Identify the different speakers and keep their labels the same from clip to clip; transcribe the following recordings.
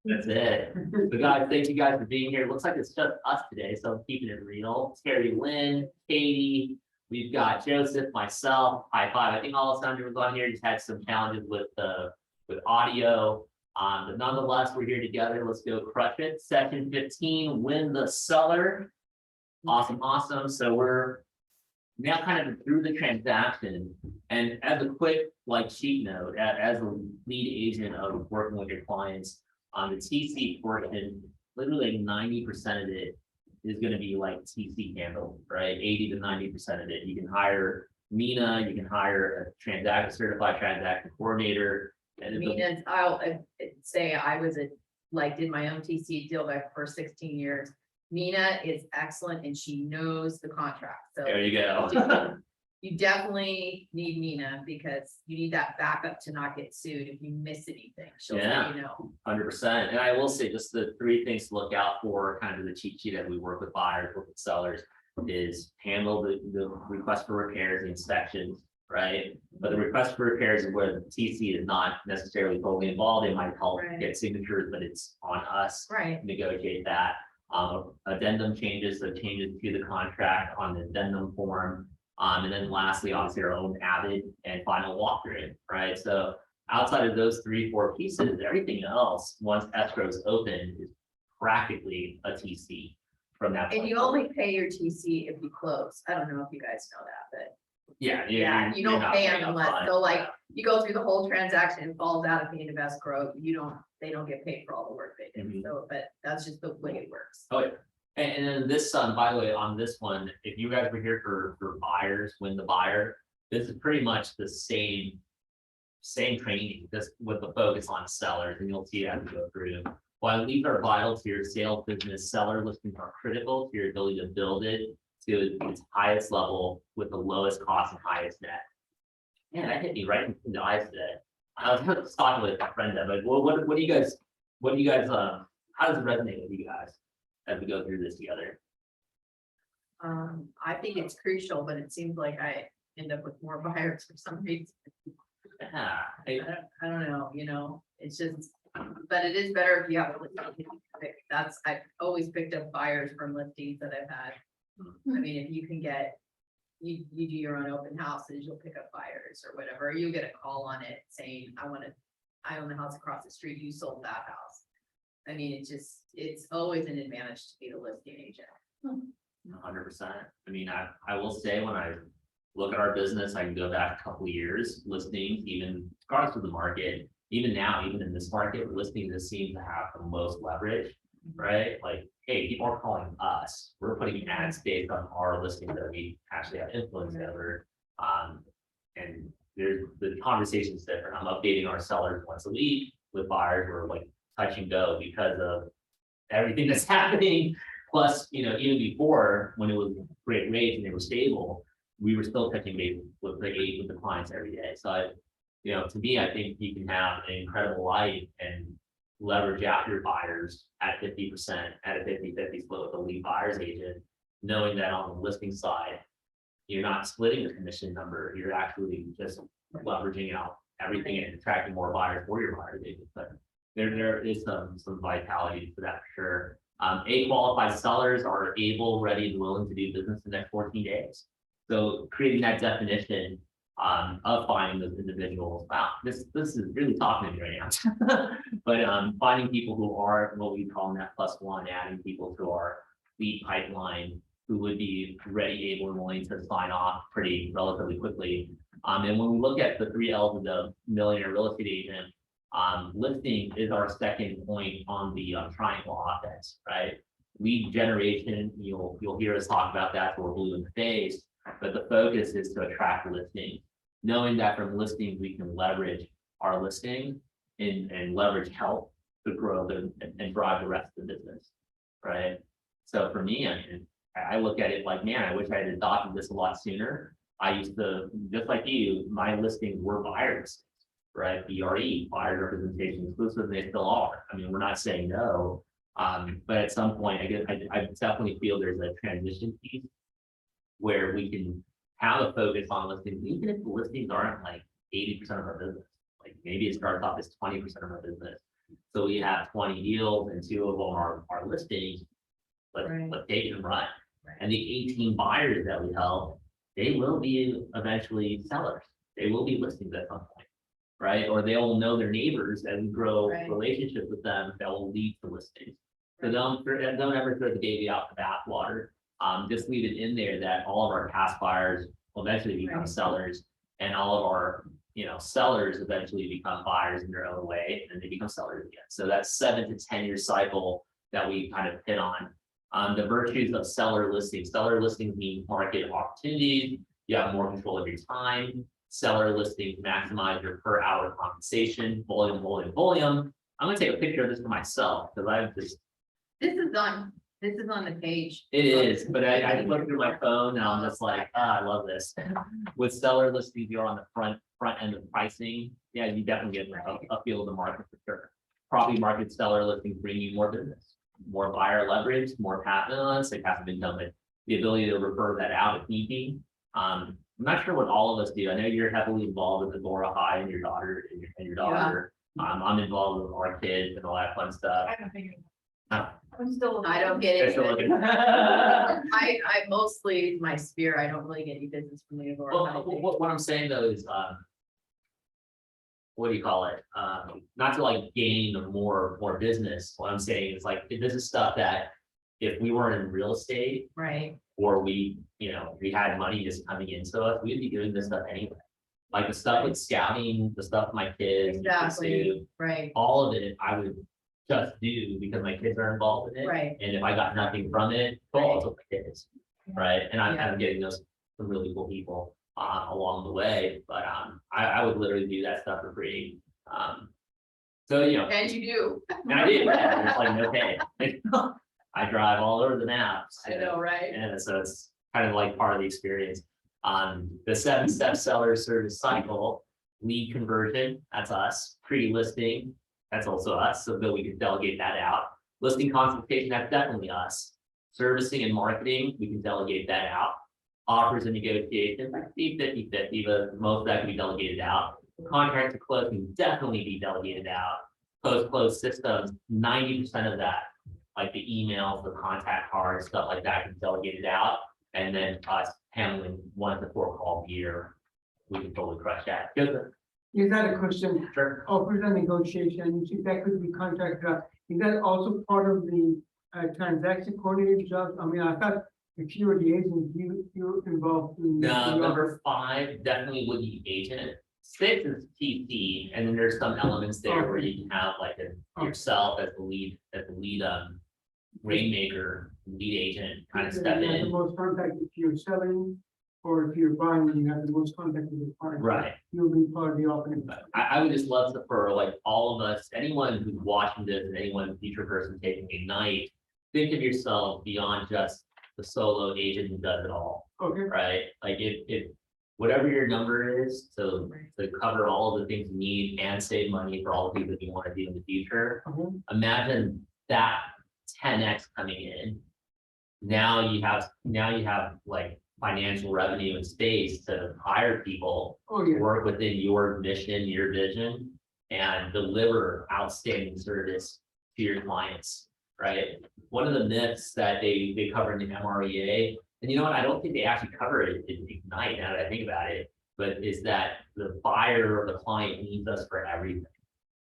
Speaker 1: That's it. So guys, thank you guys for being here. It looks like it's just us today, so I'm keeping it real. Terry, Lynn, Katie, we've got Joseph, myself, high five. I think Alessandra was on here, just had some challenges with audio. But nonetheless, we're here together. Let's go crush it. Session 15, win the seller. Awesome. So we're now kind of through the transaction, and as a quick sheet note, as a lead agent of working with your clients on the TC portion, literally 90% of it is going to be TC handled, right? 80 to 90% of it. You can hire Mina, you can hire a certified transaction coordinator. And
Speaker 2: Mina, I'll say I was did my own TC deal back for 16 years. Mina is excellent and she knows the contract. So
Speaker 1: there you go.
Speaker 2: You definitely need Mina because you need that backup to not get sued if you miss anything. She'll let you know.
Speaker 1: 100%. And I will say just the 3 things to look out for, kind of the cheat sheet as we work with buyers, work with sellers, is handle the request for repairs, the inspections, right? But the request for repairs is where the TC is not necessarily totally involved. They might help get signatures, but it's on us to negotiate that. Addendum changes, so changes to the contract on the addendum form. And then lastly, obviously our own added and final walkthrough, right? So outside of those 3-4 pieces, everything else, once escrow is open, is practically a TC from that point.
Speaker 2: And you only pay your TC if you close. I don't know if you guys know that, but
Speaker 1: yeah,
Speaker 2: you don't pay them unless you go through the whole transaction and falls out at the end of escrow. They don't get paid for all the work they did. So, but that's just the way it works.
Speaker 1: Oh yeah. And then this, by the way, on this one, if you guys were here for buyers, win the buyer, this is pretty much the same training, just with the focus on sellers, and you'll see it as we go through. While leads are vital to your sales business, seller listings are critical to your ability to build it to its highest level with the lowest cost and highest net. Man, that hit me right in the eyes today. I was talking with a friend, but what do you guys, how does it resonate with you guys as we go through this together?
Speaker 2: I think it's crucial, but it seems like I end up with more buyers for some reason.
Speaker 1: Yeah,
Speaker 2: I don't know, it's just, but it is better if you have a listing. I've always picked up buyers from listings that I've had. I mean, if you can get, you do your own open houses, you'll pick up buyers or whatever. You get a call on it saying, I own the house across the street, you sold that house. I mean, it's always an advantage to be the listing agent.
Speaker 1: 100%. I mean, I will say when I look at our business, I can go back a couple of years, listings, even regardless of the market, even now, even in this market, listings just seem to have the most leverage, right? Hey, people are calling us. We're putting ads based on our listings that we actually have influence over. And there's the conversation's different. I'm updating our sellers once a week with buyers who are touch and go because of everything that's happening. Plus, even before, when it was great rates and they were stable, we were still touching base with the clients every day. So to me, I think you can have an incredible life and leverage out your buyers at 50% at a 50-50 split with the lead buyer's agent, knowing that on the listing side, you're not splitting the commission number, you're actually just leveraging out everything and attracting more buyers for your buyer's agent. But there is some vitality to that for sure. A qualified sellers are able, ready, and willing to do business in the next 14 days. So creating that definition of finding those individuals. Wow, this is really talking to me right now. But finding people who are what we call net plus one, adding people to our lead pipeline who would be ready, able, and willing to sign off relatively quickly. And when we look at the 3 L's of the millionaire real estate agent, listing is our second point on the triangle offense, right? Lead generation, you'll hear us talk about that, so we're blue in the face, but the focus is to attract listings. Knowing that from listings, we can leverage our listing and leverage help to grow and drive the rest of the business, right? So for me, I look at it like, man, I wish I had adopted this a lot sooner. I used to, just like you, my listings were buyers, right? BRE, buyer representation exclusive, they still are. I mean, we're not saying no, but at some point, I definitely feel there's a transition piece where we can have a focus on listings, even if the listings aren't 80% of our business. like maybe it starts off as 20% of our business. So we have 20 deals and 2 of them are listings.
Speaker 2: Right.
Speaker 1: Let's take it and run.
Speaker 2: Right.
Speaker 1: And the 18 buyers that we help, they will be eventually sellers. They will be listings at some point, right? Or they will know their neighbors as we grow
Speaker 2: Right.
Speaker 1: relationships with them that will lead to listings. So don't ever throw the baby out the bathwater. Just leave it in there that all of our past buyers will eventually become
Speaker 2: Right.
Speaker 1: sellers, and all of our sellers eventually become buyers in their own way, and they become sellers again. So that's 7 to 10 year cycle that we kind of hit on. The virtues of seller listings. Seller listings mean market opportunities. You have more control of your time. Seller listings maximize your per hour compensation. Volume. I'm gonna take a picture of this for myself because I've just.
Speaker 2: This is on the page.
Speaker 1: It is, but I look through my phone and I'm just like, I love this. With seller listings, you're on the front end of pricing. Yeah, you definitely get a feel of the market for sure. Property market seller listings bring you more business, more buyer leverage, more pass-ons. It hasn't been done, but the ability to refer that out if need be. I'm not sure what all of us do. I know you're heavily involved with Agora High and your daughter and your daughter. I'm involved with our kids and all that fun stuff.
Speaker 3: I don't think.
Speaker 1: Oh.
Speaker 2: I don't get
Speaker 1: They're
Speaker 2: it.
Speaker 1: still looking.
Speaker 2: I mostly my sphere. I don't really get any business from the Agora.
Speaker 1: Well, what I'm saying though is, what do you call it? Not to like gain more business. What I'm saying is like, this is stuff that if we weren't in real estate
Speaker 2: Right.
Speaker 1: or we had money just coming into us, we'd be doing this stuff anyway. Like the stuff with scouting, the stuff with my kids,
Speaker 2: Exactly. Right.
Speaker 1: all of it, I would just do because my kids are involved in it.
Speaker 2: Right.
Speaker 1: And if I got nothing from it, well,
Speaker 2: Right.
Speaker 1: it's with my kids, right? And I'm
Speaker 2: Yeah.
Speaker 1: kind of getting those some really cool people along the way, but I would literally do that stuff for free. So
Speaker 2: And you do.
Speaker 1: and I do. There's like no pay. I drive all over the maps.
Speaker 2: I know, right?
Speaker 1: And so it's kind of like part of the experience. The 7-step seller service cycle, lead conversion, that's us. Pre-listing, that's also us, so that we can delegate that out. Listing consultation, that's definitely us. Servicing and marketing, we can delegate that out. Offers and negotiation, like 50-50, but most of that can be delegated out. Contract to close can definitely be delegated out. Post-close systems, 90% of that, like the emails, the contact cards, stuff like that, can be delegated out. And then us handling 1 to 4 calls a year, we can totally crush that. Good.
Speaker 4: Is that a question?
Speaker 1: Sure.
Speaker 4: Offers and negotiations, if that could be contracted out, is that also part of the transaction coordinator job? I mean, I thought if you were the agent, you involved in.
Speaker 1: No, number 5 definitely would be agent. 6 is TC, and then there's some elements there where you can have like yourself as the lead rainmaker, lead agent, kind of step
Speaker 4: You have the
Speaker 1: in.
Speaker 4: most contact if you're selling, or if you're buying, you have the most contact with the client.
Speaker 1: Right.
Speaker 4: You'll be part of the offering.
Speaker 1: I would just love to, for like all of us, anyone who's watching this and anyone future person taking a night, think of yourself beyond just the solo agent who does it all,
Speaker 4: Okay.
Speaker 1: right? Like if whatever your number is to cover all of the things you need and save money for all the things that you want to do in the future, imagine that 10x coming in. Now you have like financial revenue and space to hire people,
Speaker 4: Oh, yeah.
Speaker 1: work within your mission, your vision, and deliver outstanding service to your clients, right? One of the myths that they cover in the MREA, and you know what, I don't think they actually cover it in Ignite now that I think about it, but is that the buyer or the client needs us for everything,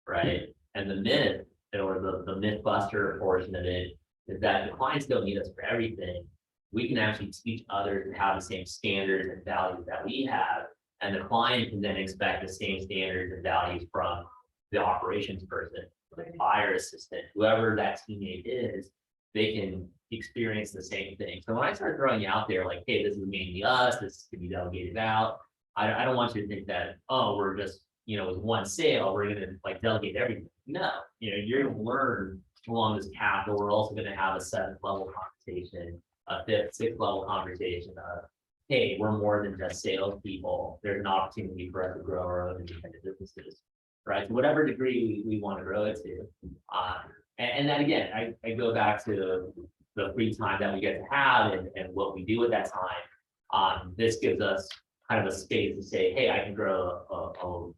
Speaker 1: right? And the myth, or the myth buster portion of it, is that the clients don't need us for everything. We can actually teach others to have the same standards and values that we have, and the client can then expect the same standards and values from the operations person, the buyer assistant, whoever that teammate is, they can experience the same thing. So when I start throwing out there like, hey, this is mainly us, this can be delegated out, I don't want you to think that, oh, we're just, with one sale, we're gonna like delegate everything. No, you're gonna learn along this path, but we're also gonna have a 7th level conversation, a 5th, 6th level conversation of, hey, we're more than just salespeople. There's an opportunity for us to grow our own independent businesses, right? To whatever degree we want to grow it to. And then again, I go back to the free time that we get to have and what we do at that time. This gives us kind of a space to say, hey, I can grow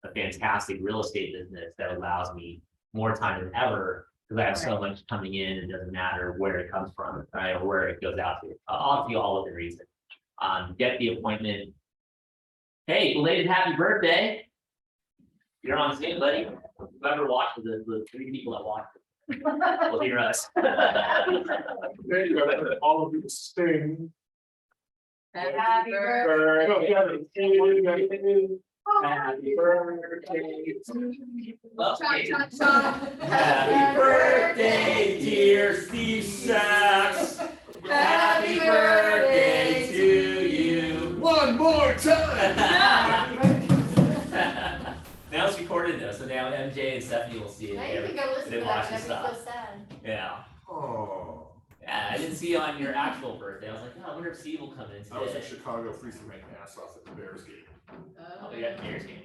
Speaker 1: a fantastic real estate business that allows me more time than ever, because I have so much coming in, it doesn't matter where it comes from, right, or where it goes out to. I'll give you all of the reason. Get the appointment. Hey, belated happy birthday. You're on scene, buddy. Whoever watched the 3 people that watched it will hear us.
Speaker 3: There you go, all of you sing.
Speaker 2: Happy
Speaker 3: Birthday.
Speaker 1: Happy birthday to you.
Speaker 2: Cha-cha-cha.
Speaker 1: Happy birthday, dear Steve Sachs. Happy birthday to you.
Speaker 3: One more time.
Speaker 1: Now it's recorded though, so now MJ and Stephanie will see it.
Speaker 5: Now you can go listen
Speaker 1: They
Speaker 5: to
Speaker 1: watch
Speaker 5: that, and
Speaker 1: the
Speaker 5: never be
Speaker 1: stuff.
Speaker 5: so sad.
Speaker 1: Yeah.
Speaker 3: Oh,
Speaker 1: Yeah, I didn't see you on your actual birthday. I was like, oh, I wonder if Steve will come in
Speaker 3: I was in
Speaker 1: today.
Speaker 3: Chicago freezing my ass off at the Bears game.
Speaker 1: Oh, we got the Bears game.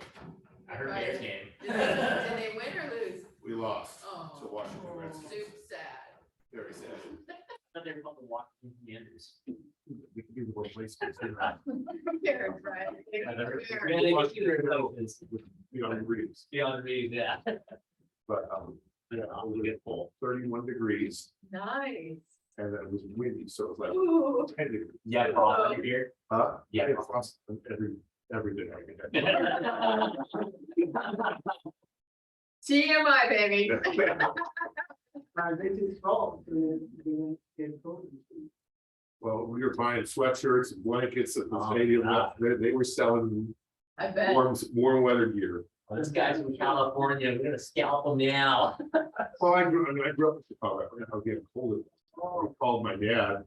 Speaker 1: I heard
Speaker 2: Right.
Speaker 1: Bears game.
Speaker 2: Did they win or lose?
Speaker 3: We lost to
Speaker 2: Oh,
Speaker 3: Washington Redskins.
Speaker 2: soup sad.
Speaker 3: Very sad.
Speaker 1: But they're called the Washington Commanders.
Speaker 3: We can do the worst place to do
Speaker 2: Bears, right?
Speaker 1: I never-
Speaker 2: Bears.
Speaker 1: Really, what's your hope is
Speaker 3: beyond degrees,
Speaker 1: beyond me, yeah.
Speaker 3: but
Speaker 1: Yeah, I'll get full.
Speaker 3: 31 degrees,
Speaker 2: Nice.
Speaker 3: and then it was windy, so it was
Speaker 2: Ooh.
Speaker 3: like 10 degrees.
Speaker 1: Yeah, frost on your beard.
Speaker 3: Yeah, it's frost every day.
Speaker 2: TMI, baby.
Speaker 4: This is fall, so they get cold.
Speaker 3: Well, we were buying sweatshirts and blankets at the
Speaker 1: Oh,
Speaker 3: stadium.
Speaker 1: God.
Speaker 3: They were selling
Speaker 2: I bet.
Speaker 3: warm weather gear.
Speaker 1: Well, this guy's from California. We're gonna scalp him now.
Speaker 3: Well, I grew up in Chicago. I forgot how getting cold. I called my dad.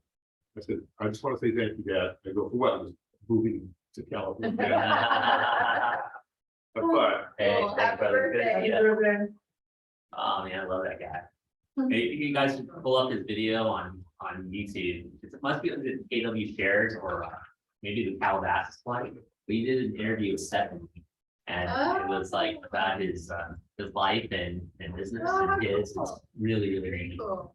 Speaker 3: I said, I just want to say thank you, Dad. I go, for what? I was moving to California. But
Speaker 1: Hey,
Speaker 2: Well,
Speaker 1: thanks,
Speaker 2: happy
Speaker 1: brother. Good
Speaker 2: birthday.
Speaker 1: idea. Oh man, I love that guy. Maybe you guys should pull up his video on YouTube. It must be under the KW shares or maybe the Calabasas flight. We did an interview with Stephen. And it was like about his life and business and kids. It's really, really neat.
Speaker 2: Cool.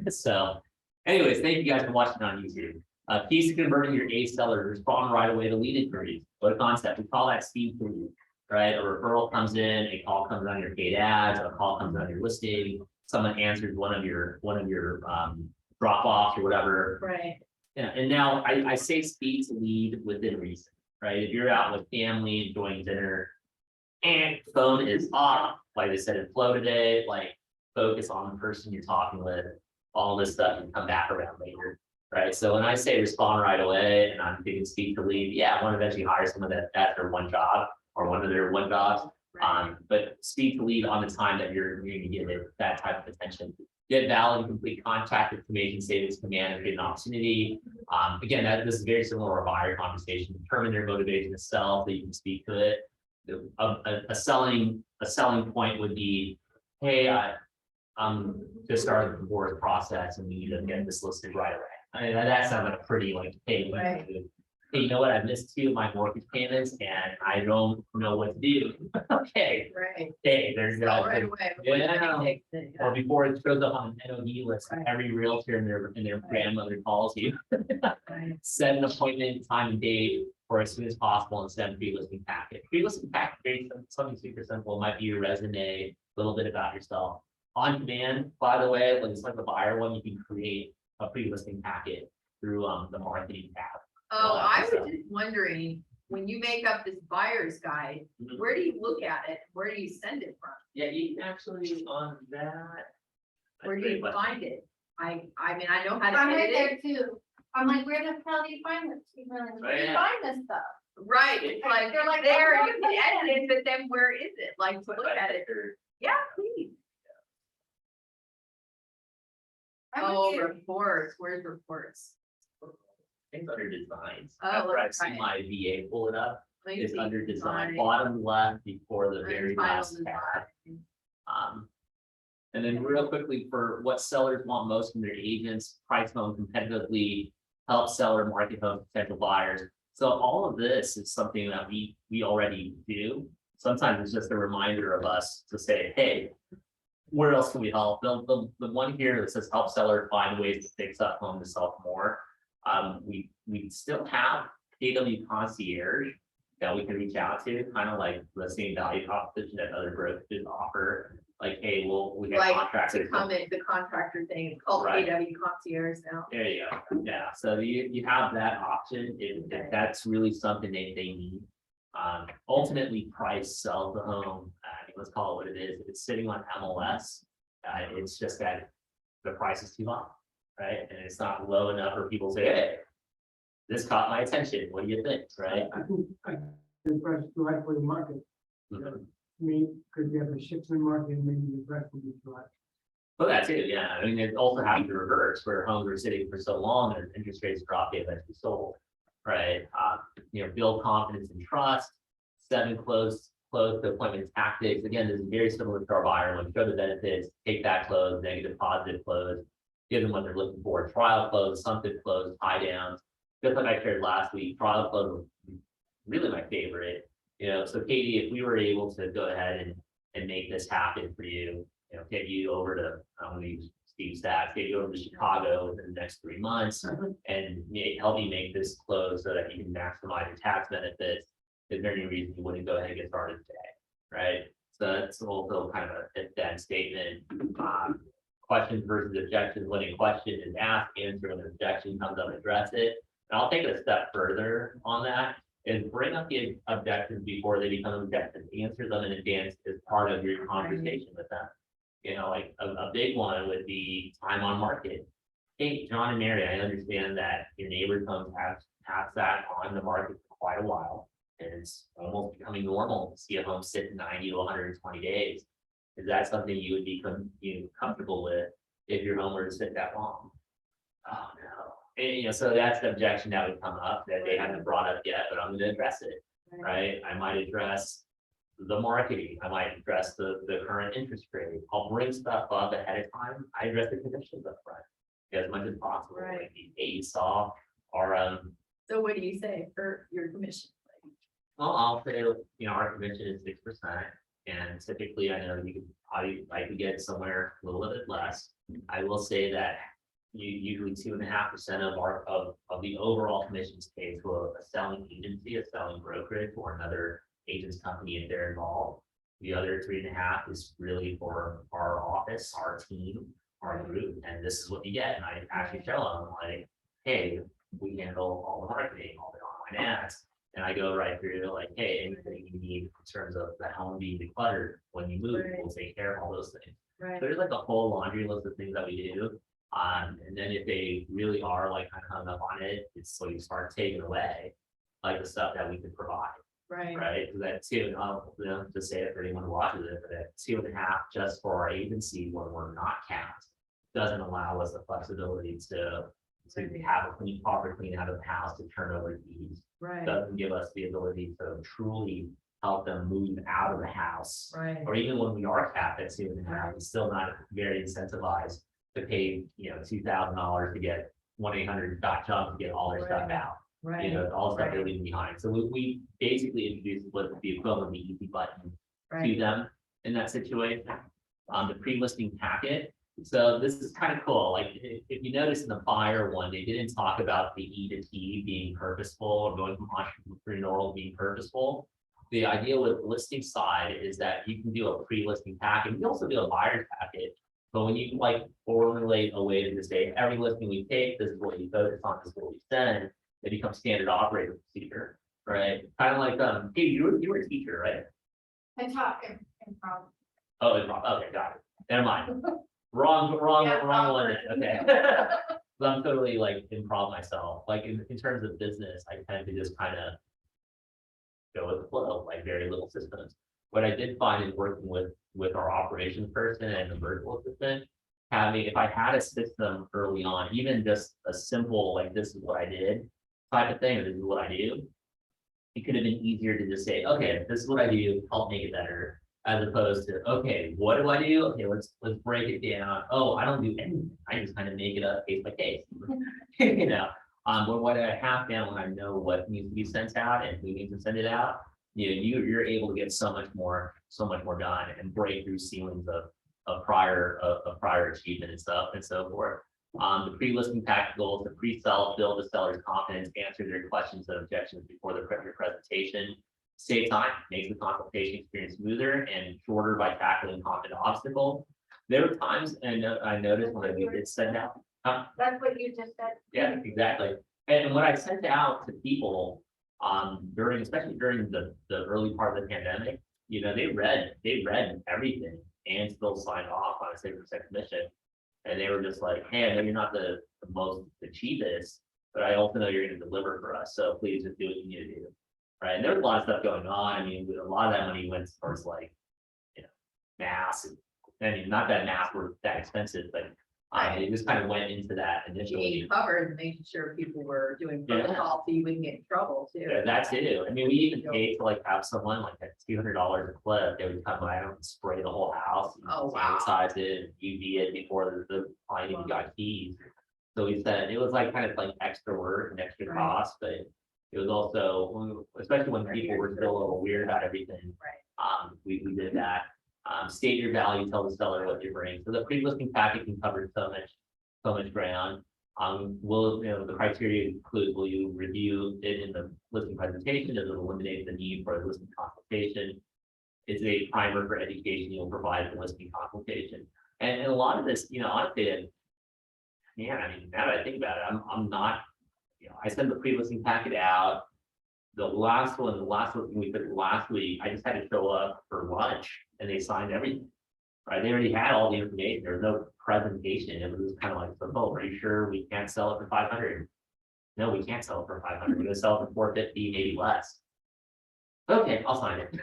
Speaker 1: So anyways, thank you guys for watching on YouTube. Keys to converting your A seller, respond right away to lead inquiries. What a concept. We call that speed to lead, right? A referral comes in, a call comes on your paid ads, a call comes on your listing, someone answers one of your drop offs or whatever.
Speaker 2: Right.
Speaker 1: Yeah, and now I say speed to lead within reason, right? If you're out with family enjoying dinner and phone is off, like I said in flow today, like focus on the person you're talking with, all this stuff and come back around later, right? So when I say respond right away and I'm thinking speed to lead, yeah, I want to eventually hire someone that's their one job or one of their one jobs. But speed to lead on the time that you're going to give it that type of attention. Get valid and complete contact information, savings command, and get an opportunity. Again, this is very similar to our buyer conversation. Determine their motivation to sell, so you can speak to it. A selling point would be, hey, I'm just starting the divorce process, and we need to get this listed right away. I mean, that sounds like a pretty like, hey,
Speaker 2: Right.
Speaker 1: hey, you know what? I missed 2 of my mortgage payments, and I don't know what to do. Okay,
Speaker 2: Right.
Speaker 1: hey, there's
Speaker 2: So
Speaker 1: that.
Speaker 2: right away.
Speaker 1: Yeah.
Speaker 2: Yeah.
Speaker 1: Or before it shows up on an NOD list,
Speaker 2: Right.
Speaker 1: every realtor and their grandmother calls you.
Speaker 2: Right.
Speaker 1: Set an appointment, time and date for as soon as possible and send a pre-listing packet. Pre-listing packet, very something super simple, it might be your resume, a little bit about yourself. On demand, by the way, like it's like the buyer one, you can create a pre-listing packet through the marketing tab.
Speaker 2: Oh, I was just wondering, when you make up this buyer's guide,
Speaker 1: Mhm.
Speaker 2: where do you look at it? Where do you send it from?
Speaker 1: Yeah, you can actually on that.
Speaker 2: Where do you find it? I mean, I know how
Speaker 5: I'm
Speaker 2: to
Speaker 5: right
Speaker 2: edit it.
Speaker 5: there too. I'm like, where the hell do you find this? Where do you
Speaker 1: yeah.
Speaker 5: find this stuff?
Speaker 2: Right, it's like,
Speaker 5: They're like,
Speaker 2: there,
Speaker 5: oh,
Speaker 2: you can edit it, but then where is it? Like, to look at it. Yeah, please.
Speaker 5: I'm
Speaker 2: Oh,
Speaker 5: with you.
Speaker 2: reports, where's reports?
Speaker 1: It's under designs.
Speaker 2: Oh,
Speaker 1: After I've
Speaker 2: right.
Speaker 1: seen my VA pull it up,
Speaker 2: Let me
Speaker 1: it's
Speaker 2: see.
Speaker 1: under design,
Speaker 2: Design,
Speaker 1: bottom left before the very
Speaker 2: title
Speaker 1: last tab.
Speaker 2: design.
Speaker 1: And then real quickly for what sellers want most from their agents, price home competitively, help seller market home to potential buyers. So all of this is something that we already do. Sometimes it's just a reminder of us to say, hey, where else can we help? The one here that says help seller find ways to fix up home to sell more. We still have KW concierge that we can reach out to, kind of like the same value proposition that other brokerages offer. Like, hey, we have
Speaker 2: Like
Speaker 1: contracts.
Speaker 2: to comment, the contractor thing, it's called
Speaker 1: Right.
Speaker 2: AW concierge now.
Speaker 1: There you go. Yeah, so you have that option if that's really something they need. Ultimately, price sells the home. Let's call it what it is. If it's sitting on MLS, it's just that the price is too high, right? And it's not low enough for people to say, hey, this caught my attention. What do you think, right?
Speaker 4: I think the price is too high for the market.
Speaker 1: Mhm.
Speaker 4: I mean, because we have a shipment market, and maybe the price will be too high.
Speaker 1: Well, that's it, yeah. I mean, it also happens to reverse where homes are sitting for so long and interest rates drop, they eventually sold, right? Build confidence and trust, 7 close to appointment tactics. Again, this is very similar to our buyer one. Show the benefits, take that close, negative, positive close, give them what they're looking for, trial close, assumptive close, tie downs. Just like I shared last week, trial close was really my favorite. So Katie, if we were able to go ahead and make this happen for you, get you over to, I'm gonna use Steve Stacks, get you over to Chicago within the next 3 months and help you make this close so that you can maximize your tax benefits. Is there any reason you wouldn't go ahead and get started today, right? So that's also kind of a then statement. Questions versus objections. When a question is asked, answer. When an objection comes up, address it. And I'll take it a step further on that is bring up the objections before they become objections. Answer them in advance as part of your conversation with them. Like a big one would be time on market. Hey, John and Mary, I understand that your neighbor's homes have sat on the market for quite a while. And it's almost becoming normal to see a home sit 90 to 120 days. Is that something you would be comfortable with if your home were to sit that long? Oh, no. And, so that's the objection that would come up that they haven't brought up yet, but I'm going to address it, right? I might address the marketing. I might address the current interest rate. I'll bring stuff up ahead of time. I address the conditions up front as much as possible.
Speaker 2: Right.
Speaker 1: Like the ASOP or
Speaker 2: So what do you say for your commission?
Speaker 1: well, I'll say, our convention is 6%. And typically, I know you could probably like to get somewhere a little bit less. I will say that usually 2.5% of the overall commissions paid to a selling agency, a selling brokerage, or another agent's company if they're involved. The other 3.5 is really for our office, our team, our group, and this is what you get. And I actually show them like, hey, we handle all the marketing, all the online ads. And I go right through like, hey, anything you need in terms of the home being decluttered when you move, we'll take care of all those things.
Speaker 2: Right.
Speaker 1: There's like a whole laundry list of things that we do. And then if they really are like kind of hung up on it, it's so you start taking away like the stuff that we can provide,
Speaker 2: Right.
Speaker 1: right? Because that 2, to say it for anyone who watches it, but that 2.5 just for our agency when we're not capped doesn't allow us the flexibility to have a proper clean out of the house to turn over keys.
Speaker 2: Right.
Speaker 1: Doesn't give us the ability to truly help them move out of the house.
Speaker 2: Right.
Speaker 1: Or even when we are capped at 2.5, it's still not very incentivized to pay, $2,000 to get 1-800.gov to get all their stuff out.
Speaker 2: Right.
Speaker 1: All the stuff they're leaving behind. So we basically introduced what the equivalent of the easy button to
Speaker 2: Right.
Speaker 1: them in that situation. The pre-listing packet. So this is kind of cool. Like if you notice in the buyer one, they didn't talk about the E to T being purposeful or going from entrepreneurial being purposeful. The idea with the listing side is that you can do a pre-listing packet. You also do a buyer's packet. But when you like formulate a way to just say every listing we take, this is what you focus on, this is what we send, it becomes standard operating procedure, right? Kind of like hey, you were a teacher, right?
Speaker 5: I talk in problem.
Speaker 1: Oh, okay, got it. Never mind. Wrong one. Okay. So I'm totally like improv myself. Like in terms of business, I tend to just kind of go with the flow, like very little systems. What I did find is working with our operations person and the virtual assistant, if I had a system early on, even just a simple, like this is what I did type of thing, or this is what I do, it could have been easier to just say, okay, this is what I do, help make it better. As opposed to, okay, what do I do? Okay, let's break it down. Oh, I don't do anything. I just kind of make it up case by case. But what I have found when I know what needs to be sent out and who needs to send it out, you're able to get so much more done and break through ceilings of prior achievement and stuff and so forth. The pre-listing packet goals, the pre-sell, build the seller's confidence, answer their questions and objections before the presentation. save time, makes the consultation experience smoother and shorter by tackling common obstacles. There were times, and I noticed when we did send out,
Speaker 5: That's what you just said.
Speaker 1: yeah, exactly. And when I sent out to people, especially during the early part of the pandemic, you know, they read everything and still signed off on a 6% commission. And they were just like, hey, I know you're not the cheapest, but I also know you're gonna deliver for us, so please just do what you need to do. Right, and there was a lot of stuff going on. I mean, a lot of that money went towards like, you know, mass. I mean, not that mass were that expensive, but it just kind of went into that initially.
Speaker 2: Being covered, making sure people were doing
Speaker 1: Yeah.
Speaker 2: protocol, so you wouldn't get in trouble too.
Speaker 1: Yeah, that's it. I mean, we even paid to like have someone like at $200 a clip, they would come by and spray the whole house. And
Speaker 2: Oh, wow.
Speaker 1: sanitize it, UV it before the client even got keys. So we said, it was like kind of like extra work and extra
Speaker 2: Right.
Speaker 1: cost, but it was also, especially when people were still a little weird about everything.
Speaker 2: Right.
Speaker 1: We did that. State your value, tell the seller what you bring. So the pre-listing packet can cover so much ground. The criteria include, will you review it in the listing presentation? Does it eliminate the need for a listing consultation? Is it a primer for education you'll provide the listing consultation? And a lot of this, you know, honestly, yeah, I mean, now that I think about it, I'm not, you know, I sent the pre-listing packet out. The last one we did last week, I just had to show up for lunch and they signed everything. Right, they already had all the information, there was no presentation, it was just kind of like, oh, are you sure we can't sell it for 500? No, we can't sell it for 500, we're gonna sell it for 450, maybe less. Okay, I'll sign it.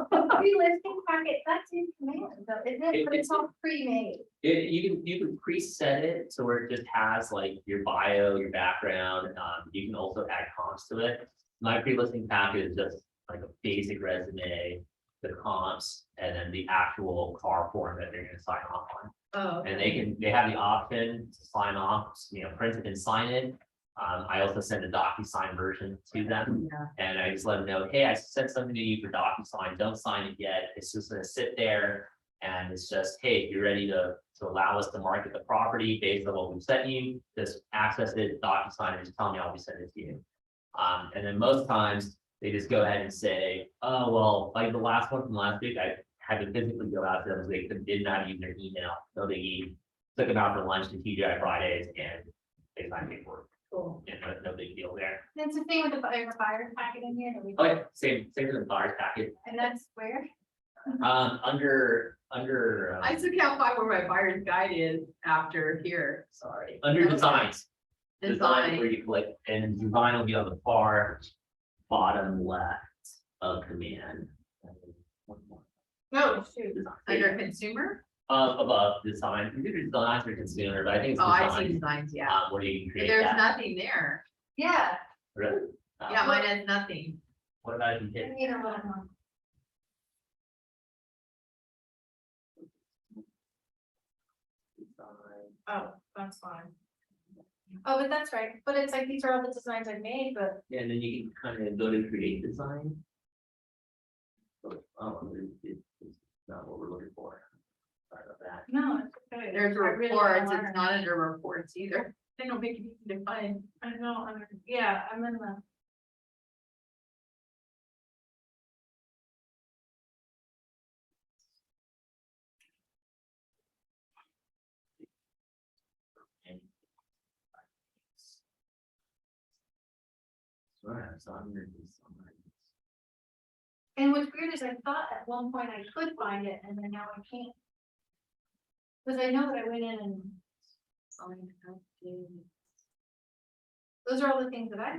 Speaker 5: Pre-listing packet, that's in command, though, isn't it? But it's all pre-made.
Speaker 1: You can preset it so where it just has like your bio, your background, you can also add comps to it. My pre-listing packet is just like a basic resume, the comps, and then the actual car form that they're gonna sign off on.
Speaker 2: Oh.
Speaker 1: And they have the option to sign off, you know, print it and sign it. I also send a DocuSign version to them,
Speaker 2: Yeah.
Speaker 1: and I just let them know, hey, I sent something to you for DocuSign, don't sign it yet, it's just gonna sit there. And it's just, hey, if you're ready to allow us to market the property based on what we've sent you, just access it, DocuSign, and just tell me I'll be sending it to you. And then most times, they just go ahead and say, oh, well, like the last one from last week, I had to physically go out to them, because they did not use their email. So they took them out for lunch to TGI Fridays and they signed paperwork.
Speaker 2: Cool.
Speaker 1: Yeah, no big deal there.
Speaker 5: That's the thing with the buyer's packet in here. that we-
Speaker 1: Oh, yeah, same as the buyer's packet.
Speaker 5: And that's where?
Speaker 1: Under,
Speaker 2: I still can't find where my buyer's guide is after here, sorry.
Speaker 1: under designs. Where
Speaker 2: Design,
Speaker 1: you click, and design will be on the far bottom left of command.
Speaker 5: No, shoot.
Speaker 1: Design.
Speaker 2: under consumer?
Speaker 1: Above design, computer designs or consumer, but I think it's
Speaker 2: Oh, I see
Speaker 1: design.
Speaker 2: designs, yeah.
Speaker 1: Where you can
Speaker 2: But
Speaker 1: create
Speaker 2: there's
Speaker 1: that.
Speaker 2: nothing there.
Speaker 5: Yeah.
Speaker 1: Really?
Speaker 2: Yeah, mine has nothing.
Speaker 1: What about if you
Speaker 5: I
Speaker 1: hit?
Speaker 5: need a little more.
Speaker 1: design?
Speaker 5: Oh, that's fine. Oh, but that's right. But it's like, these are all the designs I made, but
Speaker 1: Yeah, and then you can kind of go to create design. Oh, it's not what we're looking for. Sorry about that.
Speaker 5: no, it's okay.
Speaker 2: There's
Speaker 5: I really
Speaker 2: reports,
Speaker 5: wanna
Speaker 2: it's not under reports either. They don't make it easy to find.
Speaker 5: I know, yeah, I'm in the.
Speaker 1: Right, so I'm gonna do summary.
Speaker 5: And what's weird is I thought at one point I could find it and then now I can't. Cause I know that I went in and. Those are all the things that I.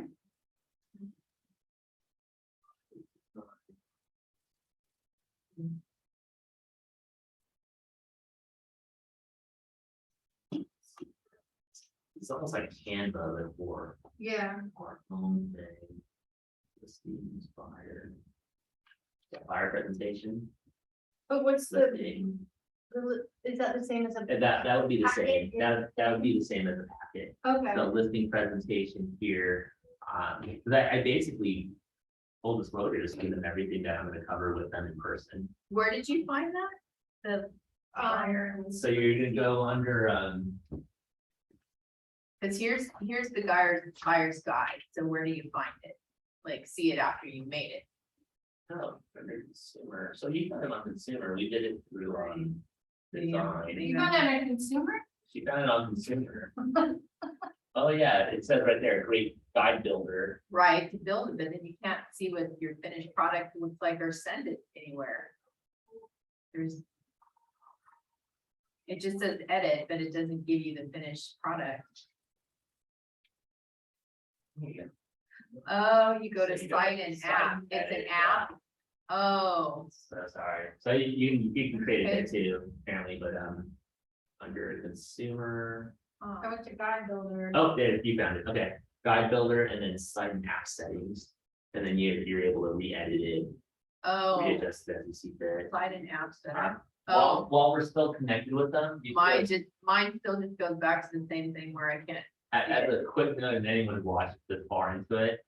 Speaker 1: It's almost like Canva before.
Speaker 5: Yeah.
Speaker 1: Our home thing. The Steve's buyer. The buyer presentation.
Speaker 5: But what's
Speaker 1: The
Speaker 5: the,
Speaker 1: thing.
Speaker 5: is that the same as a?
Speaker 1: And that would be the same,
Speaker 5: Packet,
Speaker 1: that would be the same as a packet.
Speaker 5: Okay,
Speaker 1: The listing presentation here, because I basically. Full disclosure, just give them everything that I'm gonna cover with them in person.
Speaker 2: Where did you find that? The buyer,
Speaker 1: So you're gonna go under,
Speaker 2: cause here's the buyer's guide, so where do you find it? Like, see it after you made it.
Speaker 1: Oh, under consumer, so you got it on consumer, we did it through, design.
Speaker 5: You got it on consumer?
Speaker 1: She got it on consumer. Oh, yeah, it says right there, great guide builder.
Speaker 2: Right, to build it, but then you can't see what your finished product looks like or send it anywhere. There's. It just says edit, but it doesn't give you the finished product. Oh, you go to
Speaker 1: So you go
Speaker 2: site
Speaker 1: to
Speaker 2: and
Speaker 1: site
Speaker 2: app,
Speaker 1: and
Speaker 2: it's an
Speaker 1: edit,
Speaker 2: app. Oh,
Speaker 1: So sorry, so you can create it too, apparently, but, under consumer.
Speaker 2: oh.
Speaker 5: I went to guide builder.
Speaker 1: Oh, there, you found it, okay, guide builder and then site and app settings. And then you're able to re-edit it,
Speaker 2: Oh,
Speaker 1: readjust it as you see fit.
Speaker 2: site and app setup.
Speaker 1: Um,
Speaker 2: Oh,
Speaker 1: While we're still connected with them. you
Speaker 2: mine
Speaker 1: could-
Speaker 2: just, mine still just goes back to the same thing where I can't.
Speaker 1: As a quick note, and anyone who watched this far into it,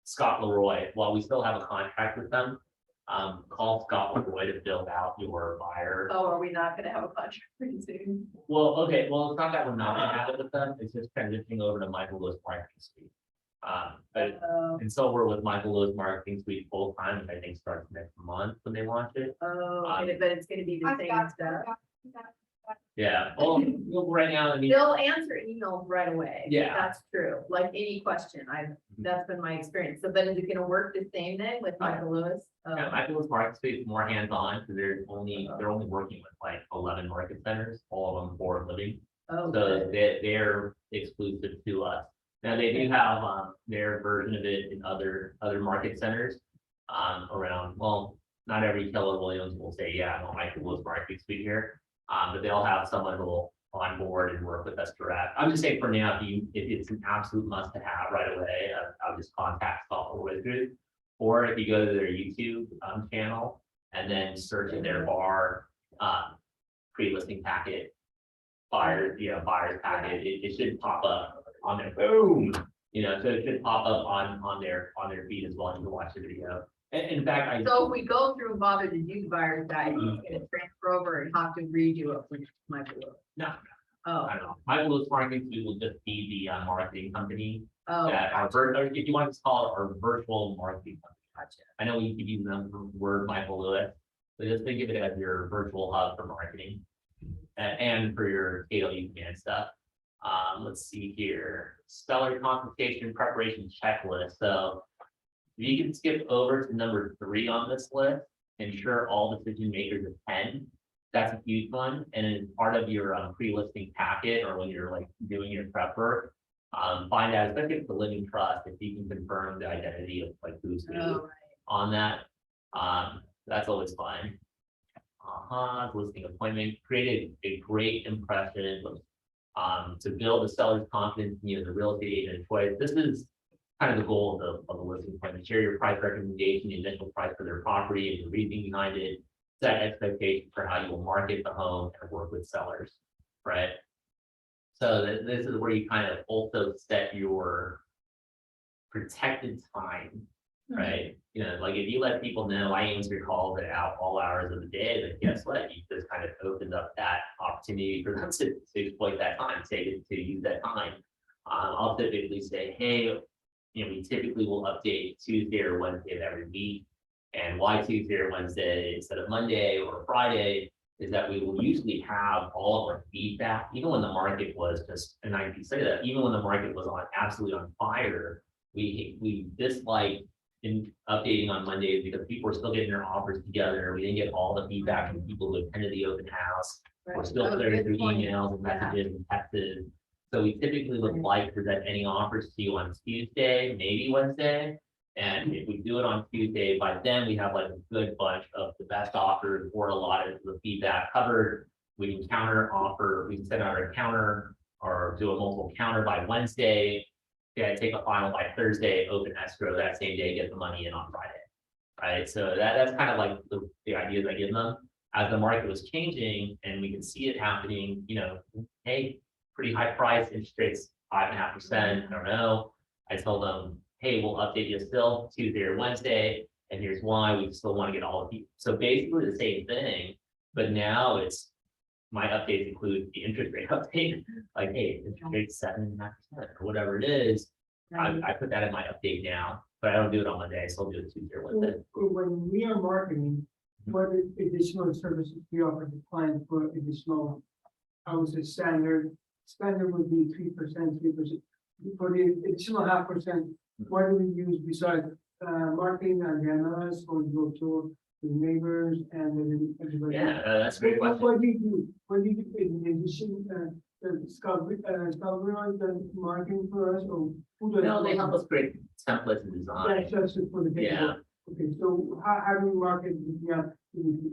Speaker 1: Scott Leroy, while we still have a contract with them, call Scott Leroy to build out your buyer.
Speaker 2: Oh, are we not gonna have a contract pretty soon?
Speaker 1: Well, okay, well, it's not that we're not gonna have it with them, it's just transitioning over to Michael Lewis Marketing Suite. But and so we're with Michael Lewis Marketing Suite full time, which I think starts next month when they launch it.
Speaker 2: But it's gonna be the
Speaker 5: I've
Speaker 2: same
Speaker 5: got-
Speaker 2: stuff.
Speaker 1: Yeah, well, right now, I mean,
Speaker 2: They'll answer emails right away.
Speaker 1: Yeah.
Speaker 2: That's true, like any question, that's been my experience, so then is it gonna work the same then with Michael Lewis?
Speaker 1: yeah, Michael Lewis Marketing Suite is more hands-on, because they're only working with like 11 market centers, all of them for living.
Speaker 2: Oh,
Speaker 1: So they're exclusive to us. Now, they do have their version of it in other market centers. Around, well, not every Keller Williams will say, yeah, I don't like the Lewis Marketing Suite here. But they'll have someone who will on board and work with us direct. I'm just saying for now, if it's an absolute must to have right away, I'll just contact Scott Leroy Group. Or if you go to their YouTube channel and then search in their bar pre-listing packet, buyers packet, it should pop up on their boom. So it should pop up on their feed as well, and you can watch the video. And in fact,
Speaker 2: so if we go through and bother to do the buyer's guide, it's gonna transfer over and have to redo it with Michael Lewis.
Speaker 1: No.
Speaker 2: Oh,
Speaker 1: I don't know, Michael Lewis Marketing Suite will just be the marketing company
Speaker 2: oh,
Speaker 1: that or if you want to call it our virtual marketing company.
Speaker 2: gotcha.
Speaker 1: I know we keep using the word Michael Lewis, but just think of it as your virtual hub for marketing and for your KW command stuff. Let's see here, seller consultation preparation checklist. So if you can skip over to number 3 on this list, ensure all decision makers attend. That's a huge one. And as part of your pre-listing packet, or when you're like doing your prep work, find out, especially if it's a living trust, if you can confirm the identity of like who's who
Speaker 2: Oh,
Speaker 1: on that. That's always fun. Listing appointment, created a great impression to build the seller's confidence in the real estate agent choice. This is kind of the goal of the listing appointment. Share your price recommendation, the initial price for their property, and the reasoning behind it. Set expectations for how you will market the home and work with sellers, right? So this is where you kind of also set your protected time, right? Like if you let people know I answer your calls at all hours of the day, then guess what? You just kind of opened up that opportunity for them to exploit that time, to use that time. I'll typically say, hey, we typically will update Tuesday or Wednesday of every week. And why Tuesday or Wednesday instead of Monday or Friday is that we will usually have all of our feedback, even when the market was just, and I can say that, even when the market was absolutely on fire, we dislike in updating on Mondays because people are still getting their offers together. We didn't get all the feedback from people who attended the open house. We're
Speaker 2: right.
Speaker 1: still
Speaker 2: Oh,
Speaker 1: clearing
Speaker 2: good
Speaker 1: through
Speaker 2: point.
Speaker 1: emails and
Speaker 2: Yeah.
Speaker 1: messages and texts. So we typically would like to present any offers to you on Tuesday, maybe Wednesday. And if we do it on Tuesday, by then we have like a good bunch of the best offers or a lot of the feedback covered. We can counter offer, we can send out a counter or do a multiple counter by Wednesday. Yeah, take a final by Thursday, open escrow that same day, get the money in on Friday. Right, so that's kind of like the ideas I give them. As the market was changing and we can see it happening, hey, pretty high price, interest rates 5.5%, I don't know. I told them, hey, we'll update you still Tuesday or Wednesday, and here's why. We still want to get all of you. So basically the same thing, but now it's my updates include the interest rate update, like, hey, interest rate 7.5% or whatever it is. I put that in my update now, but I don't do it on Monday, so I'll do it Tuesday or Wednesday.
Speaker 4: When we are marketing, what additional services we offer the client for additional, I would say standard would be 3%. For the additional 0.5%, what do we use besides, marketing and the MLS or go to the neighbors and then everybody?
Speaker 1: Yeah, that's a great question.
Speaker 4: What do you do? What do you do in addition, the discovery on the marketing for us or who does?
Speaker 1: No, they help us create templates and design.
Speaker 4: That's just for the.
Speaker 1: Yeah.
Speaker 4: Okay, so how do you market,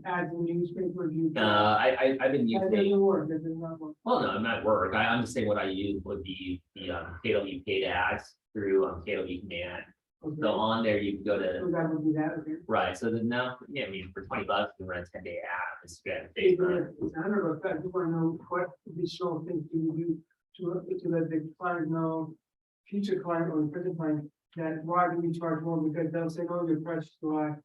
Speaker 4: ads in newspaper, do you?
Speaker 1: I've been
Speaker 4: That
Speaker 1: using,
Speaker 4: doesn't work, that does not work.
Speaker 1: well, no, I'm at work. I'm just saying what I use would be the KW paid ads through KW command.
Speaker 4: Okay.
Speaker 1: So on there, you can go to,
Speaker 4: So that would be that, okay.
Speaker 1: right, so then now, yeah, I mean, for $20, you can run a 10-day ad, Instagram,
Speaker 4: It's
Speaker 1: Facebook.
Speaker 4: a hundred of that, I just wanna know what additional things do you do to let the client know, future client or present client, that why do we charge more, because they'll say, oh, your price is too high.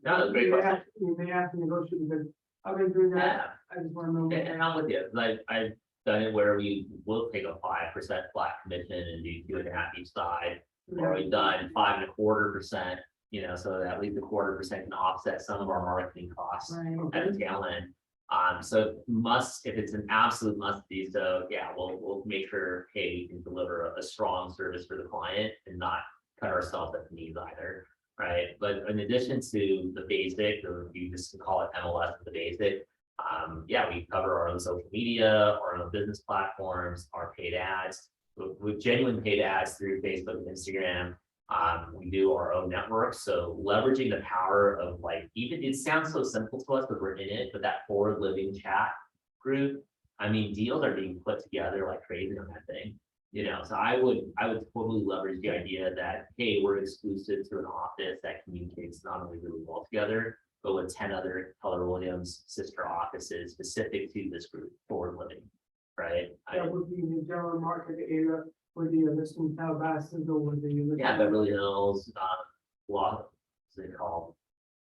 Speaker 1: No, that's a great
Speaker 4: You may
Speaker 1: question.
Speaker 4: have- You may have to negotiate, because I've been doing that,
Speaker 1: Yeah,
Speaker 4: I just wanna know.
Speaker 1: and I'm with you, 'cause I've done it where we will take a 5% flat commission and do 2.5 each side. Or we've done 5.25%, you know, so that at least 1/4% can offset some of our marketing costs
Speaker 4: Right,
Speaker 1: at the tail end. So if it's an absolute must be, so yeah, we'll make sure, hey, we can deliver a strong service for the client and not cut ourselves at the knees either, right? But in addition to the basic, or you just call it MLS, the basic, yeah, we cover our own social media, our own business platforms, our paid ads, with genuine paid ads through Facebook and Instagram. We do our own network, so leveraging the power of like, even it sounds so simple to us because we're in it, but that forward living chat group, I mean, deals are being put together like crazy on that thing. You know, so I would totally leverage the idea that, hey, we're exclusive to an office that communicates not only really well together, but with 10 other Keller Williams sister offices specific to this group, forward living, right?
Speaker 4: That would be in the general market area where the listing Calabasas or where the.
Speaker 1: Yeah, Beverly Hills, what's it called?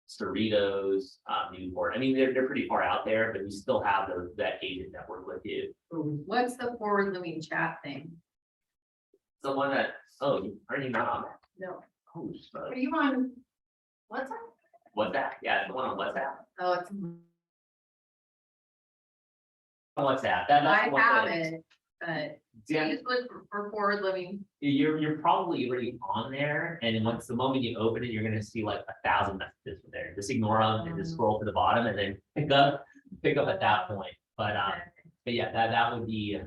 Speaker 1: Cerritos, Newport. I mean, they're pretty far out there, but you still have that agent network with you.
Speaker 2: What's the forward living chat thing?
Speaker 1: The one that, oh, aren't you not on that?
Speaker 2: No,
Speaker 1: Oh,
Speaker 5: Are you on, what's that?
Speaker 1: what's that? Yeah, it's the one on WhatsApp.
Speaker 2: oh, it's,
Speaker 1: WhatsApp. That's
Speaker 2: I
Speaker 1: the one
Speaker 2: have
Speaker 1: that-
Speaker 2: it, but
Speaker 1: Yeah,
Speaker 2: just look for forward living.
Speaker 1: you're probably already on there, and once the moment you open it, you're gonna see like 1,000 messages from there. Just ignore them and just scroll to the bottom and then pick up at that point. But yeah, that would be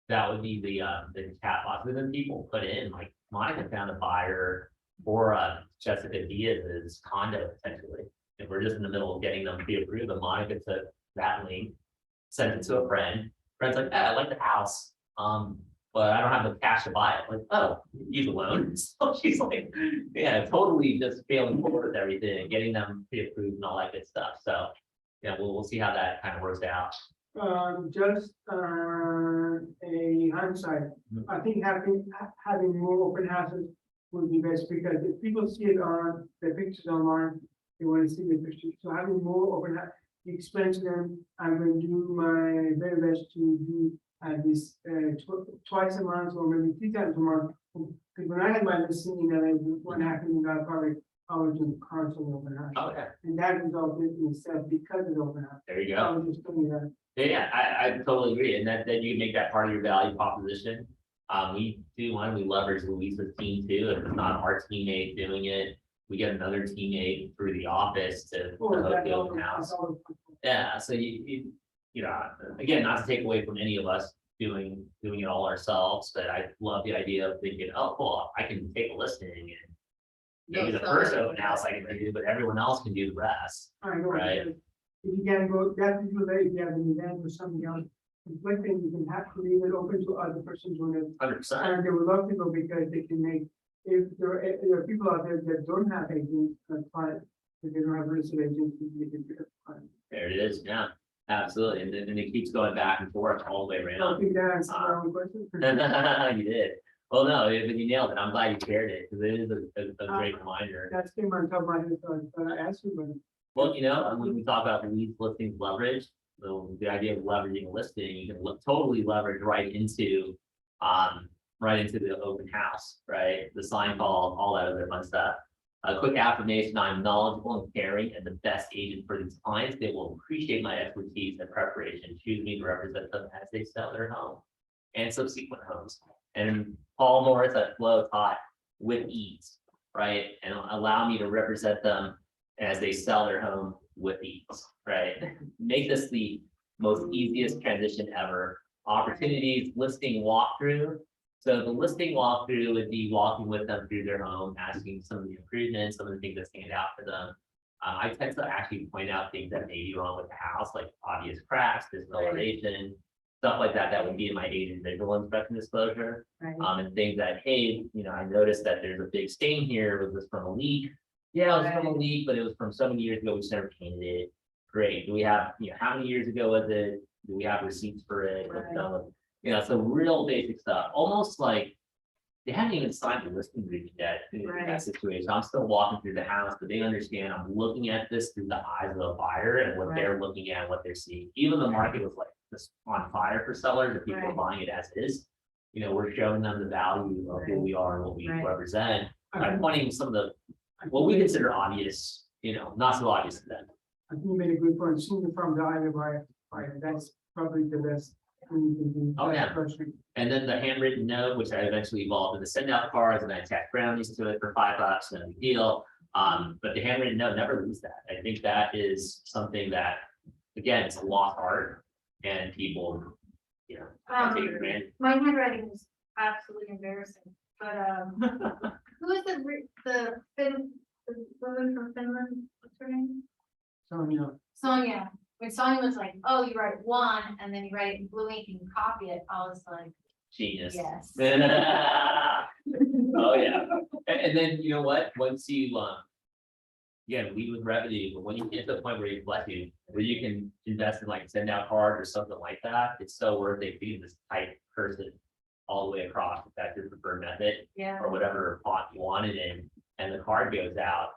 Speaker 1: the chat box. And then people put in, like, Monica found a buyer for Jessica Diaz's condo potentially. If we're just in the middle of getting them pre-approved, and Monica took that link, sent it to a friend. Friend's like, I like the house. But I don't have the cash to buy it. Like, oh, use a loan. So she's like, yeah, totally just failing forward with everything, getting them pre-approved and all that good stuff. So yeah, we'll see how that kind of works out.
Speaker 4: Just a hindsight, I think having more open houses would be best, because if people see it on the pictures online, they want to see the pictures. So having more open house, you explain to them, I'm going to do my very best to do this twice a month or maybe 3 times a month. Because when I had my listing in LA, what happened in that project, I was doing constant open house.
Speaker 1: Okay,
Speaker 4: And that resulted in itself because of the open house.
Speaker 1: there you
Speaker 4: I
Speaker 1: go.
Speaker 4: was just telling you that.
Speaker 1: Yeah, I totally agree. And then you make that part of your value proposition. We leverage Luisa's team too. If it's not our teammate doing it, we get another teammate through the office to
Speaker 4: Oh,
Speaker 1: hook
Speaker 4: that
Speaker 1: the
Speaker 4: always-
Speaker 1: open house.
Speaker 4: that's always-
Speaker 1: Yeah, so you know, again, not to take away from any of us doing it all ourselves, but I love the idea of thinking, oh, cool, I can take a listing and maybe the
Speaker 2: Go
Speaker 1: first
Speaker 2: sell it.
Speaker 1: open house I can do, but everyone else can do the rest.
Speaker 4: I know,
Speaker 1: Right.
Speaker 4: because if you can go, that's too late, if you have an event or something else. One thing, you can have to leave it open to other persons when it,
Speaker 1: 100%.
Speaker 4: and they would love to go because they can make, if there are people out there that don't have agents, client, if they don't have real estate agents, they can pick up client.
Speaker 1: There it is. Yeah, absolutely. And then it keeps going back and forth all the way
Speaker 4: I
Speaker 1: around.
Speaker 4: think that answers my own question.
Speaker 1: You did. Well, no, but you nailed it. I'm glad you shared it because it is a great reminder.
Speaker 4: That's came on top of my head, so I asked you, but.
Speaker 1: Well, you know, when we talk about leads, listings, leverage, the idea of leveraging a listing, you can totally leverage right into right into the open house, right? The sign call, all that other fun stuff. A quick affirmation, I'm knowledgeable and caring and the best agent for these clients. They will appreciate my expertise and preparation, choose me to represent them as they sell their home and subsequent homes. And Paul Morris at Flow taught with ease, right? And allow me to represent them as they sell their home with ease, right? Make this the most easiest transition ever. Opportunities, listing walkthrough. So the listing walkthrough would be walking with them through their home, asking some of the improvements, some of the things that stand out for them. I tend to actually point out things that may be wrong with the house, like obvious cracks, discoloration, stuff like that, that would be in my agent visual inspection disclosure.
Speaker 2: Right.
Speaker 1: And things that, hey, I noticed that there's a big stain here. Was this from a leak? Yeah, it was from a leak, but it was from so many years ago, we just never painted it. Great. Do we have, how many years ago was it? Do we have receipts for it? What's done with, so real basic stuff, almost like they haven't even signed the listing agreement yet in that situation. I'm still walking through the house, but they understand I'm looking at this through the eyes of the buyer and what they're looking at, what they're seeing. Even the market was like just on fire for sellers, if people are buying it as is. We're showing them the value of who we are and what we represent by pointing some of the what we consider obvious, not so obvious to them.
Speaker 4: I think you made a good point, seeing from the eye of buyer, that's probably the best.
Speaker 1: Oh, yeah. And then the handwritten note, which I eventually evolved into send out cards, and I tacked brownies to it for $5, no big deal. But the handwritten note, never lose that. I think that is something that, again, it's a lost art, and people, take it for granted.
Speaker 5: My handwriting is absolutely embarrassing, but, who is the woman from Finland? What's her name? Sonia. When Sonia was like, oh, you write one, and then you write it in blue ink and you copy it, I was like,
Speaker 1: Genius.
Speaker 5: yes.
Speaker 1: Oh, yeah. And then, you know what, once you, again, lead with revenue, but when you get to the point where you can invest in like send out cards or something like that, it's so worth it being this tight person all the way across, if that's your preferred method, or whatever font you want it in, and the card goes out.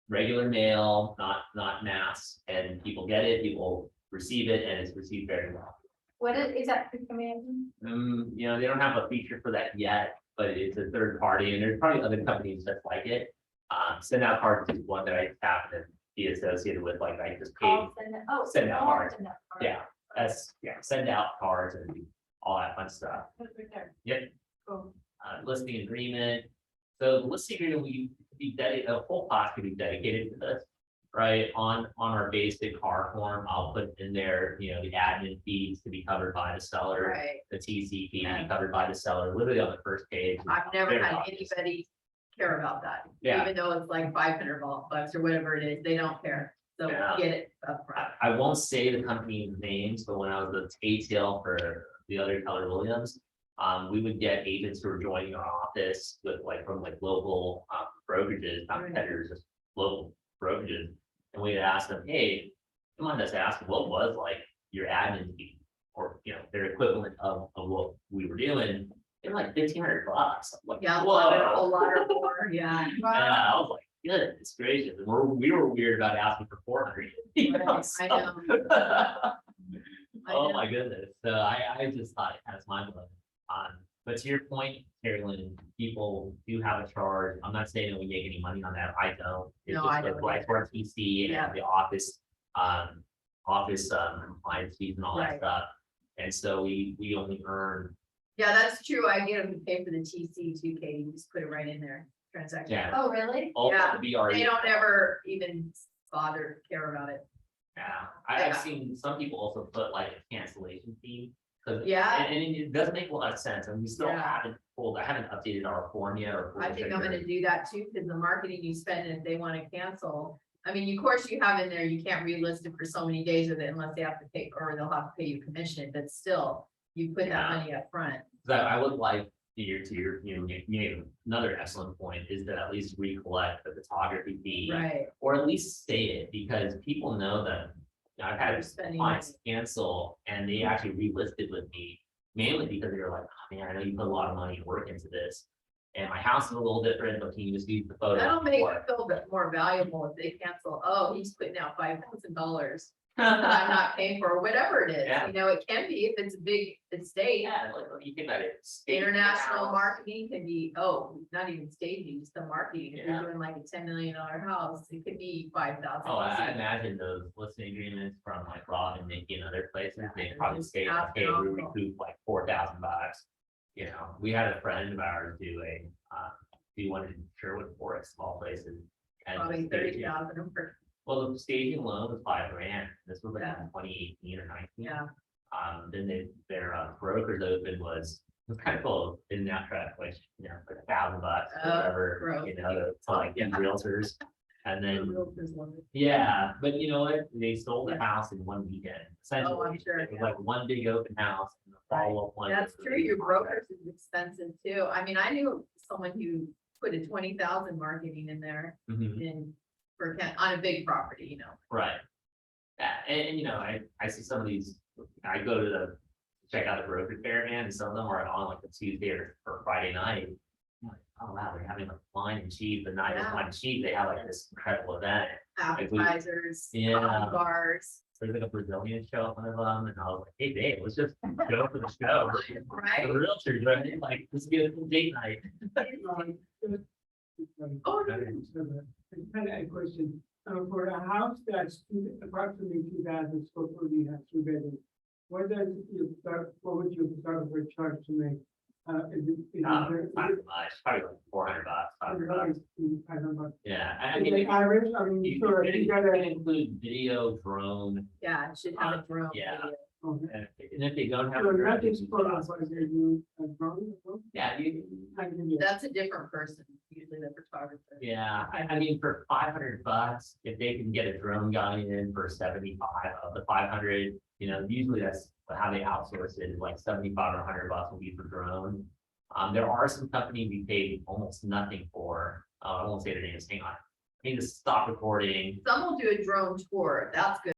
Speaker 1: Regular mail, not mass, and people get it, people receive it, and it's received very well.
Speaker 5: What is that for command?
Speaker 1: They don't have a feature for that yet, but it's a third party, and there's probably other companies that like it. Send out cards is one that I happen to be associated with, like I just paid. Send out cards. Yeah, send out cards and all that fun stuff. Yep.
Speaker 5: Cool.
Speaker 1: Listing agreement. So the listing agreement, we be dedicated, a whole class could be dedicated to this, right? On our basic car form, I'll put in there, the admin fees to be covered by the seller, the TC fee to be covered by the seller, literally on the first page.
Speaker 2: I've never had anybody care about that. Even though it's like $500 or whatever it is, they don't care. So get it up front.
Speaker 1: I won't say the company names, but when I was the ATL for the other Keller Williams, we would get agents who were joining our office with from local brokerages, not competitors, just local brokerages. And we'd ask them, hey, come on, just ask what was your admin fee or, their equivalent of what we were doing. They were like $1,500. Like,
Speaker 2: Yeah,
Speaker 1: whoa.
Speaker 2: a lot or more, yeah.
Speaker 1: Yeah, I was like, goodness gracious. And we were weird about asking for 400.
Speaker 2: I know.
Speaker 1: Oh my goodness. So I just thought it has mind blowing. But to your point, Carolyn, people do have a charge. I'm not saying that we make any money on that. I don't. It's
Speaker 2: No,
Speaker 1: just
Speaker 2: I
Speaker 1: the
Speaker 2: don't
Speaker 1: price for TC and the office compliance fees and all that stuff. And so we only earn.
Speaker 2: Yeah, that's true. I get them to pay for the TC too, Katie. You just put it right in there. Transaction.
Speaker 1: Yeah.
Speaker 5: Oh, really?
Speaker 1: The BRE.
Speaker 2: They don't ever even bother care about it.
Speaker 1: Yeah, I've seen some people also put a cancellation fee. And it does make a lot of sense, and we still haven't I haven't updated our form yet.
Speaker 2: I think I'm gonna do that too, because the marketing you spend, if they want to cancel, I mean, of course you have in there, you can't relist it for so many days with it unless they have to pay, or they'll have to pay you commission, but still, you put that money up front.
Speaker 1: I would like you made another excellent point is to at least recollect the photography fee, or at least say it, because people know that. I've had clients cancel and they actually relisted with me, mainly because they were like, oh, man, I know you put a lot of money and work into this. And my house is a little different, but can you just use the photo?
Speaker 2: That'll make it feel a bit more valuable if they cancel. Oh, he's putting out $5,000. that I'm not paying for, or whatever it is,
Speaker 1: Yeah.
Speaker 2: you know, it can be if it's a big estate.
Speaker 1: Yeah, like, you think about it. staging
Speaker 2: International
Speaker 1: house.
Speaker 2: marketing can be, not even staging, just the marketing, if
Speaker 1: Yeah.
Speaker 2: you're doing like a $10 million house, it could be 5,000.
Speaker 1: Oh, I imagine those listing agreements from like Rob and Nikki and other places, they
Speaker 2: Yeah,
Speaker 1: probably
Speaker 2: just
Speaker 1: say, like, hey, we
Speaker 2: astronomical.
Speaker 1: recoup like $4,000. You know, we had a friend of ours do one in Sherwood Forest, small places. And the
Speaker 2: Probably
Speaker 1: staging-
Speaker 2: 30,000 per,
Speaker 1: Well, the staging alone was $5,000. This was like
Speaker 2: Yeah.
Speaker 1: in 2018 or 19.
Speaker 2: yeah,
Speaker 1: Then their brokers open was kind of cool, in that track, like, you know, like $1,000 or
Speaker 2: Oh,
Speaker 1: whatever,
Speaker 2: gross.
Speaker 1: you know, to like get
Speaker 2: Yeah.
Speaker 1: realtors. And then,
Speaker 2: realtors love it.
Speaker 1: yeah, but you know what, they sold the house in one weekend, essentially.
Speaker 2: sure,
Speaker 1: It was
Speaker 2: yeah.
Speaker 1: like one big open house and the follow-up one.
Speaker 2: That's
Speaker 1: was
Speaker 2: true,
Speaker 1: really
Speaker 2: your
Speaker 1: contract.
Speaker 2: brokers is expensive too, I mean, I knew someone who put a 20,000 marketing in there
Speaker 1: Mhm,
Speaker 2: in, on a big property, you know.
Speaker 1: right. Yeah, and you know, I see some of these, I go to check out the broker fair, man, and some of them are on like a Tuesday or Friday night. I'm like, oh wow, they're having like wine and cheese, but not just
Speaker 2: Yeah.
Speaker 1: wine and cheese, they have like this incredible event.
Speaker 2: Appetizers,
Speaker 1: Yeah.
Speaker 2: coffee bars,
Speaker 1: There's like a Brazilian show at one of them, and I was like, hey Dave, let's just go for the show.
Speaker 2: right?
Speaker 1: The realtors, right? Like, this would be a cool date night.
Speaker 2: Oh,
Speaker 4: Kind of a question, for a house that's approximately 2,000 square foot, you have 2 bedrooms. What does what would your photographer charge to make? Is it?
Speaker 1: Not much, probably like $400, $500.
Speaker 4: $500.
Speaker 1: Yeah, I
Speaker 4: Is
Speaker 1: mean,
Speaker 4: it average? I mean,
Speaker 1: you
Speaker 4: sure,
Speaker 1: can
Speaker 4: you gotta.
Speaker 1: include video, drone,
Speaker 2: yeah, it should have a drone.
Speaker 1: Yeah.
Speaker 2: video.
Speaker 4: Okay.
Speaker 1: and if they don't have.
Speaker 4: So
Speaker 1: a drone,
Speaker 4: nothing's
Speaker 1: you can
Speaker 4: put
Speaker 1: put
Speaker 4: on,
Speaker 1: on-
Speaker 4: what is it, you, a drone as well?
Speaker 1: Yeah,
Speaker 4: I can do that.
Speaker 2: That's a different person, usually the photographer.
Speaker 1: yeah, I mean, for $500, if they can get a drone guy in for 75 of the 500, you know, usually that's how they outsource it, is like 75 or $100 will be for drone. There are some companies we paid almost nothing for, I won't say their names, hang on. I need to stop recording.
Speaker 2: Some will do a drone tour, that's good.